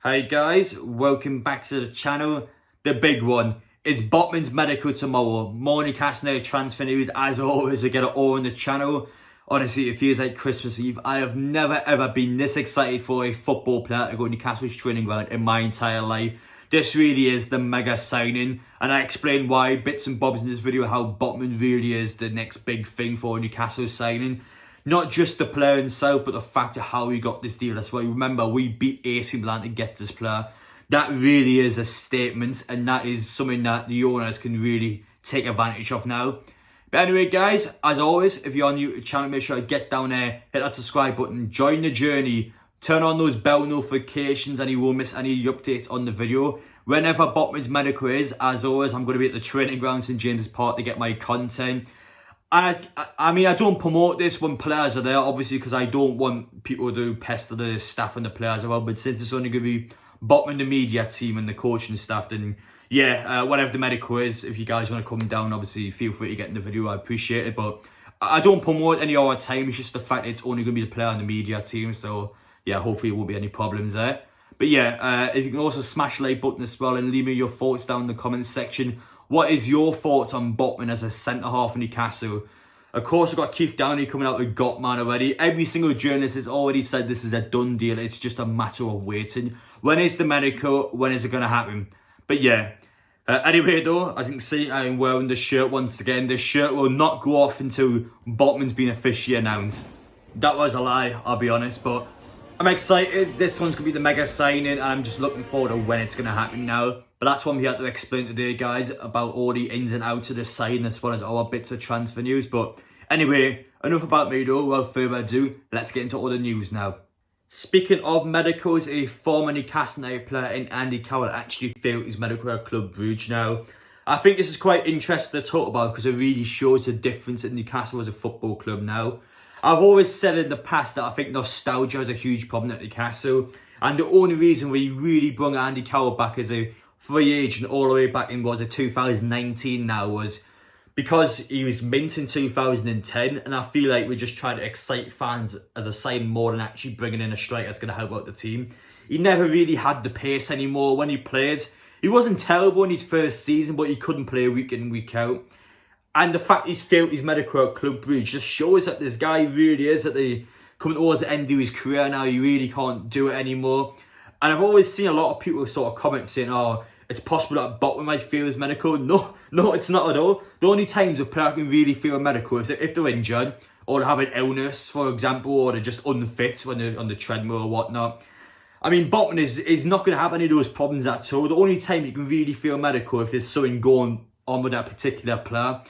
Hey guys, welcome back to the channel. The big one is Botman's medical tomorrow. More Newcastle United transfer news as always. We get it all on the channel. Honestly, it feels like Christmas Eve. I have never ever been this excited for a football player to go to Newcastle's training ground in my entire life. This really is the mega signing, and I explained why bits and bobs in this video, how Botman really is the next big thing for Newcastle signing. Not just the player himself, but the fact of how he got this deal as well. Remember, we beat AC Milan to get this player. That really is a statement, and that is something that the owners can really take advantage of now. But anyway, guys, as always, if you're new to the channel, make sure to get down there, hit that subscribe button, join the journey, turn on those bell notifications, and you won't miss any updates on the video. Whenever Botman's medical is, as always, I'm going to be at the training ground St James's Park to get my content. I mean, I don't promote this when players are there, obviously, because I don't want people to pester the staff and the players as well. But since it's only going to be Botman, the media team, and the coaching staff, then yeah, whatever the medical is, if you guys want to come down, obviously, feel free to get in the video. I appreciate it. But I don't promote any other time. It's just the fact that it's only going to be the player and the media team. So yeah, hopefully, there won't be any problems there. But yeah, if you can also smash the like button as well and leave me your thoughts down in the comments section. What is your thoughts on Botman as a centre-half in Newcastle? Of course, we've got Keith Downey coming out with Gotman already. Every single journalist has already said this is a done deal. It's just a matter of waiting. When is the medical? When is it going to happen? But yeah. Anyway, though, as you can see, I am wearing the shirt once again. This shirt will not go off until Botman's been officially announced. That was a lie, I'll be honest. But I'm excited. This one's going to be the mega signing. And I'm just looking forward to when it's going to happen now. But that's what we had to explain today, guys, about all the ins and outs of the signing as well as our bits of transfer news. But anyway, enough about me though. Without further ado, let's get into all the news now. Speaking of medicals, a former Newcastle United player in Andy Carroll actually failed his medical at Club Brugge now. I think this is quite interesting to talk about because it really shows the difference in Newcastle as a football club now. I've always said in the past that I think nostalgia is a huge problem at Newcastle. And the only reason we really brought Andy Carroll back as a free agent all the way back in, was it 2019 now, was because he was mint in 2010, and I feel like we're just trying to excite fans as a sign more than actually bringing in a striker that's going to help out the team. He never really had the pace anymore when he played. He wasn't terrible in his first season, but he couldn't play week in, week out. And the fact he's failed his medical at Club Brugge just shows that this guy really is at the coming towards the end of his career now. He really can't do it anymore. And I've always seen a lot of people sort of comment saying, oh, it's possible that Botman might feel his medical. No, it's not at all. The only times a player can really feel a medical is if they're injured, or they have an illness, for example, or they're just unfit when they're on the treadmill or whatnot. I mean, Botman is not going to have any of those problems at all. The only time you can really feel medical if there's something going on with that particular player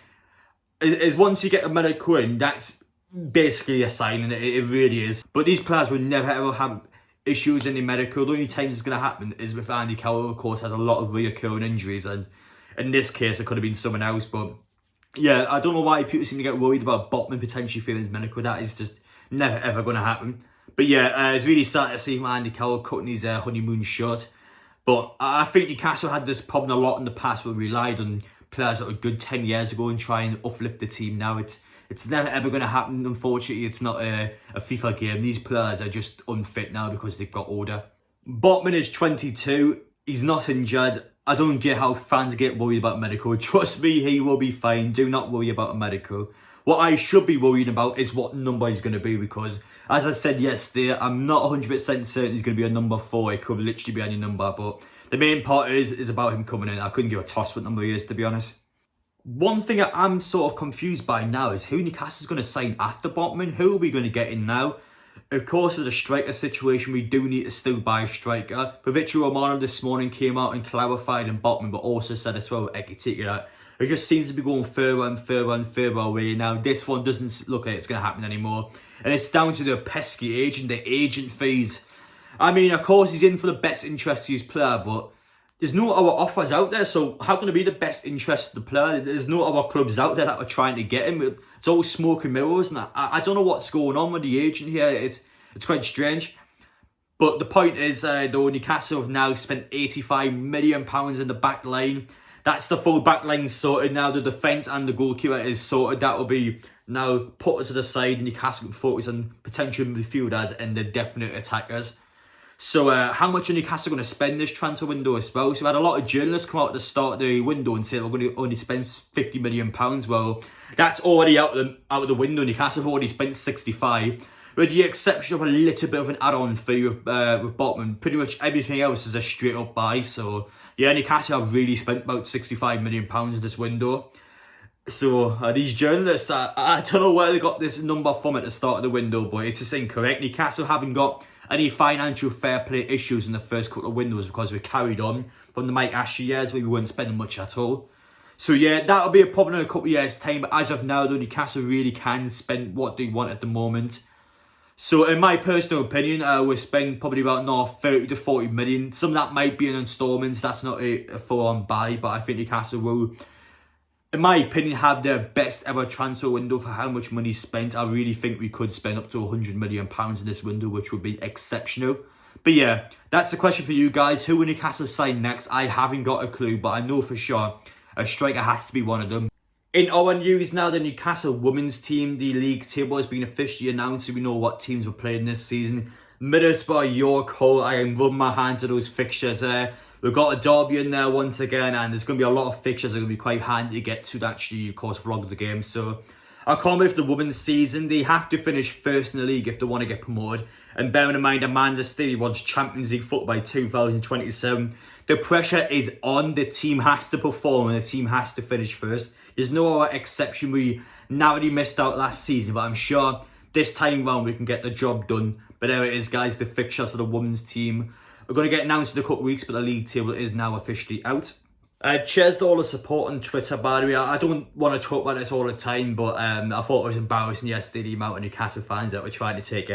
is once you get a medical in, that's basically a sign, and it really is. But these players will never ever have issues in the medical. The only time it's going to happen is with Andy Carroll, of course, has a lot of reoccurring injuries, and in this case it could have been someone else. But yeah, I don't know why people seem to get worried about Botman potentially failing his medical. That is just never ever going to happen. But yeah, it's really starting to see Andy Carroll cutting his honeymoon short. But I think Newcastle had this problem a lot in the past where we relied on players that were good 10 years ago and try and uplift the team. Now it's never ever going to happen, unfortunately. It's not a FIFA game. These players are just unfit now because they've got older. Botman is 22. He's not injured. I don't get how fans get worried about medical. Trust me, he will be fine. Do not worry about a medical. What I should be worrying about is what number he's going to be, because, as I said yesterday, I'm not 100% certain he's going to be a number 4. It could literally be any number, but the main part is about him coming in. I couldn't give a toss what number he is, to be honest. One thing I'm sort of confused by now is who Newcastle's going to sign after Botman. Who are we going to get in now? Of course, with the striker situation, we do need to still buy a striker. Fabrizio Romano this morning came out and clarified in Botman, but also said as well, Ekitike, that it just seems to be going further and further and further away. Now, this one doesn't look like it's going to happen anymore. And it's down to the pesky agent, the agent fees. I mean, of course, he's in for the best interest of his player, but there's no other offers out there, so how can it be the best interest of the player? There's no other clubs out there that are trying to get him. It's all smoke and mirrors, and I don't know what's going on with the agent here. It's quite strange. But the point is, though, Newcastle have now spent £85 million in the back line. That's the full back line sorted now. The defence and the goalkeeper is sorted. That will be now put to the side, and Newcastle can focus on potential midfielders and the definite attackers. So how much are Newcastle going to spend this transfer window as well? So we had a lot of journalists come out at the start of the window and say we're going to only spend £50 million. Well, that's already out of the window. Newcastle have already spent 65, with the exception of a little bit of an add-on fee with Botman. Pretty much everything else is a straight up buy. So yeah, Newcastle have really spent about £65 million in this window. So these journalists, I don't know where they got this number from at the start of the window, but it's just incorrect. Newcastle haven't got any financial fair play issues in the first couple of windows because we carried on from the Mike Ashley years where we weren't spending much at all. So yeah, that'll be a problem in a couple of years' time, but as of now, though, Newcastle really can spend what they want at the moment. So in my personal opinion, we'll spend probably about now 30 to 40 million. Some of that might be in installments, that's not a full-on buy, but I think Newcastle will, in my opinion, have their best ever transfer window for how much money spent. I really think we could spend up to £100 million in this window, which would be exceptional. But yeah, that's the question for you guys. Who will Newcastle sign next? I haven't got a clue, but I know for sure a striker has to be one of them. In our news now, the Newcastle women's team, the league table has been officially announced, so we know what teams were playing this season. Middlesbrough, York, Hull, I am rubbing my hands at those fixtures there. We've got a derby in there once again, and there's going to be a lot of fixtures that are going to be quite handy to get to actually, of course, vlog the game. So I can't believe the women's season, they have to finish first in the league if they want to get promoted. And bearing in mind, Amanda Staley wants Champions League football by 2027. The pressure is on. The team has to perform and the team has to finish first. There's no other exception. We narrowly missed out last season, but I'm sure this time round we can get the job done. But there it is, guys, the fixtures for the women's team are going to get announced in a couple of weeks, but the league table is now officially out. Cheers to all the support on Twitter, by the way. I don't want to talk about this all the time, but I thought it was embarrassing yesterday, the amount of Newcastle fans that were trying to take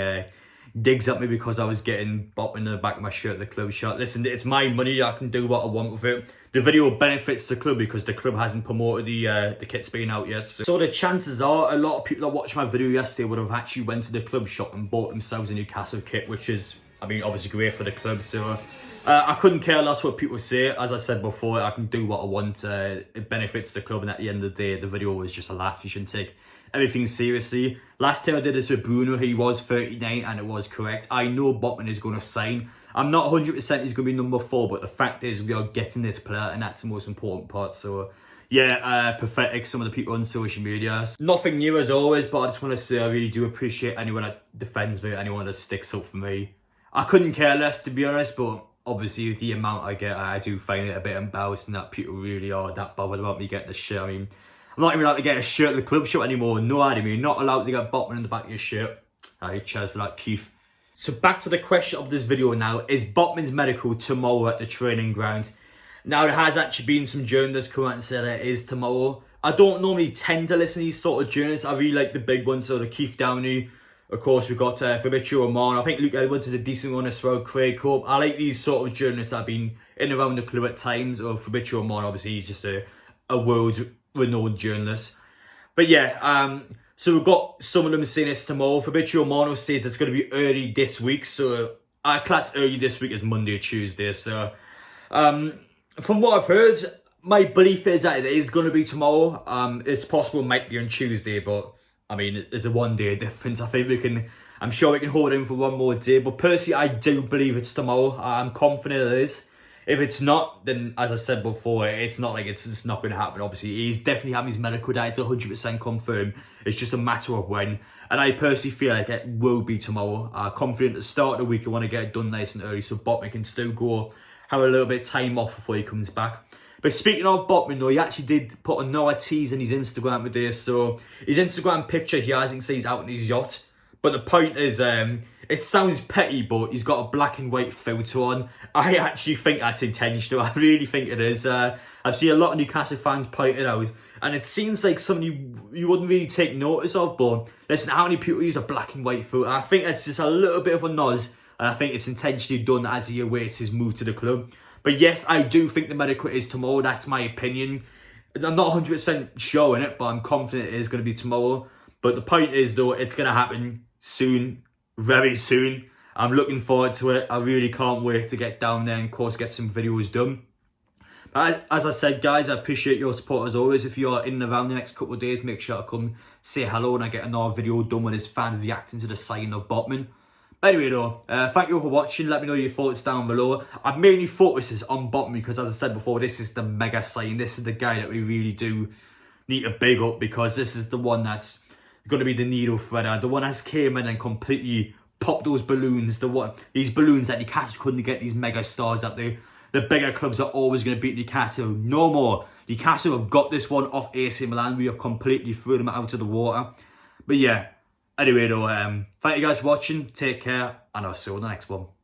digs at me because I was getting Botman in the back of my shirt, the club shirt. Listen, it's my money, I can do what I want with it. The video benefits the club because the club hasn't promoted the kits being out yet. So the chances are a lot of people that watched my video yesterday would have actually went to the club shop and bought themselves a Newcastle kit, which is, I mean, obviously great for the club. So I couldn't care less what people say. As I said before, I can do what I want. It benefits the club, and at the end of the day, the video was just a laugh. You shouldn't take everything seriously. Last time I did this with Bruno, he was 39 and it was correct. I know Botman is going to sign. I'm not 100% he's going to be number 4, but the fact is we are getting this player, and that's the most important part. So yeah, pathetic, some of the people on social media. Nothing new as always, but I just want to say I really do appreciate anyone that defends me, anyone that sticks up for me. I couldn't care less, to be honest, but obviously with the amount I get, I do find it a bit embarrassing that people really are that bothered about me getting the shirt. I mean, I'm not even allowed to get a shirt at the club shop anymore. No, I mean, you're not allowed to get Botman in the back of your shirt. Alright, cheers for that, Keith. So back to the question of this video now. Is Botman's medical tomorrow at the training ground? Now, there has actually been some journalists come out and said it is tomorrow. I don't normally tend to listen to these sort of journalists. I really like the big ones, so the Keith Downey. Of course, we've got Fabrizio Romano. I think Luke Edwards is a decent one as well. Craig Hope. I like these sort of journalists that have been in and around the club at times. Or Fabrizio Romano, obviously, he's just a world-renowned journalist. But yeah, so we've got some of them saying it's tomorrow. Fabrizio Romano says it's going to be early this week. So I class early this week as Monday or Tuesday. So from what I've heard, my belief is that it is going to be tomorrow. It's possible it might be on Tuesday, but I mean, there's a 1 day difference. I think I'm sure we can hold him for one more day. But personally, I do believe it's tomorrow. I'm confident it is. If it's not, then as I said before, it's not like it's not going to happen. Obviously, he's definitely having his medical data. It's 100% confirmed. It's just a matter of when. And I personally feel like it will be tomorrow. I'm confident at the start of the week, I want to get it done nice and early so Botman can still go have a little bit of time off before he comes back. But speaking of Botman though, he actually did put another tease in his Instagram today. So his Instagram picture, he hasn't said he's out on his yacht. But the point is, it sounds petty, but he's got a black and white filter on. I actually think that's intentional. I really think it is. I've seen a lot of Newcastle fans point it out. And it seems like something you wouldn't really take notice of. But listen, how many people use a black and white filter? I think it's just a little bit of a nod. And I think it's intentionally done as he awaits his move to the club. But yes, I do think the medical is tomorrow. That's my opinion. I'm not 100% sure in it, but I'm confident it is going to be tomorrow. But the point is, though, it's going to happen soon, very soon. I'm looking forward to it. I really can't wait to get down there and, of course, get some videos done. But as I said, guys, I appreciate your support as always. If you're in and around the next couple of days, make sure to come say hello and I get another video done with his fans reacting to the signing of Botman. Anyway though, thank you all for watching. Let me know your thoughts down below. I've mainly focused this on Botman because, as I said before, this is the mega sign. This is the guy that we really do need to big up, because this is the one that's going to be the needle threader. The one that's came in and completely popped those balloons. These balloons that Newcastle couldn't get, these mega stars that the bigger clubs are always going to beat Newcastle. No more. Newcastle have got this one off AC Milan. We have completely threw them out of the water. But yeah. Anyway though, thank you guys for watching, take care, and I'll see you on the next one.